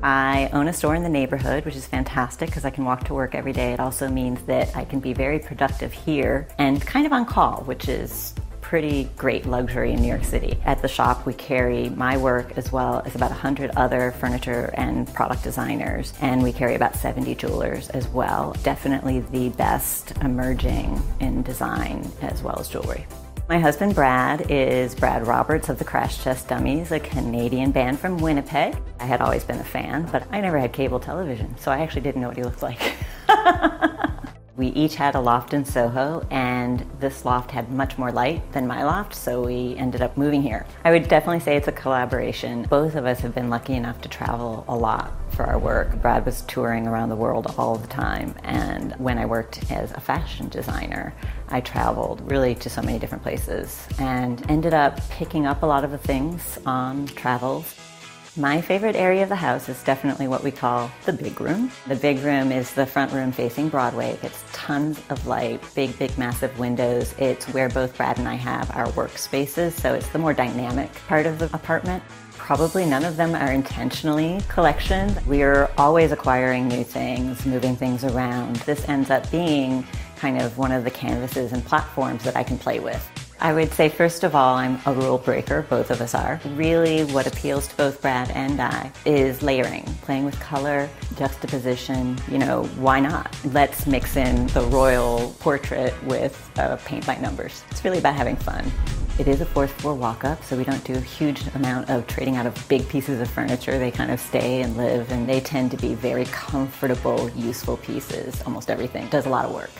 I own a store in the neighborhood, which is fantastic because I can walk to work every day. It also means that I can be very productive here and kind of on call, which is pretty great luxury in New York City. At the shop, we carry my work as well as about 100 other furniture and product designers, and we carry about 70 jewelers as well. Definitely the best emerging in design as well as jewelry. My husband Brad is Brad Roberts of the Crash Test Dummies, a Canadian band from Winnipeg. I had always been a fan, but I never had cable television, so I actually didn't know what he looked like. We each had a loft in Soho, and this loft had much more light than my loft, so we ended up moving here. I would definitely say it's a collaboration. Both of us have been lucky enough to travel a lot for our work. Brad was touring around the world all the time, and when I worked as a fashion designer, I traveled really to so many different places and ended up picking up a lot of the things on travels. My favorite area of the house is definitely what we call the big room. The big room is the front room facing Broadway. It gets tons of light, big, massive windows. It's where both Brad and I have our workspaces, so it's the more dynamic part of the apartment. Probably none of them are intentionally collections. We're always acquiring new things, moving things around. This ends up being kind of one of the canvases and platforms that I can play with. I would say, first of all, I'm a rule breaker, both of us are. Really what appeals to both Brad and I is layering, playing with color, juxtaposition, why not? Let's mix in the royal portrait with paint by numbers. It's really about having fun. It is a fourth floor walk-up, so we don't do a huge amount of trading out of big pieces of furniture. They kind of stay and live, and they tend to be very comfortable, useful pieces. Almost everything does a lot of work.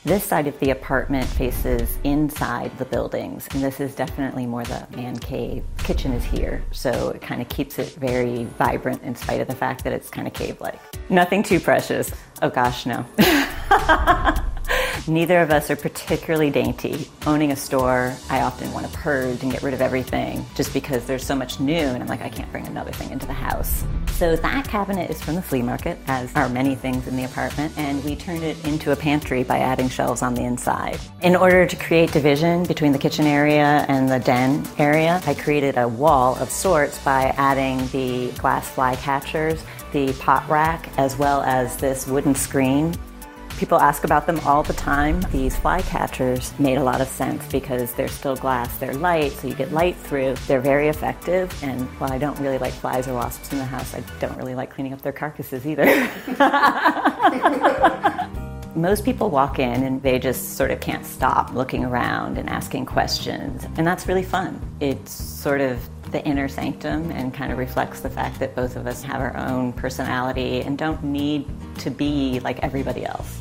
This side of the apartment faces inside the buildings, and this is definitely more the man cave. Kitchen is here, so it kind of keeps it very vibrant in spite of the fact that it's kind of cave-like. Nothing too precious. Oh gosh, no. Neither of us are particularly dainty. Owning a store, I often want to purge and get rid of everything just because there's so much new, and I'm like, I can't bring another thing into the house. So that cabinet is from the flea market, as are many things in the apartment, and we turned it into a pantry by adding shelves on the inside. In order to create division between the kitchen area and the den area, I created a wall of sorts by adding the glass fly catchers, the pot rack, as well as this wooden screen. People ask about them all the time. These fly catchers made a lot of sense because they're still glass, they're light, so you get light through. They're very effective, and while I don't really like flies or wasps in the house, I don't really like cleaning up their carcasses either. Most people walk in and they just sort of can't stop looking around and asking questions, and that's really fun. It's sort of the inner sanctum and kind of reflects the fact that both of us have our own personality and don't need to be like everybody else.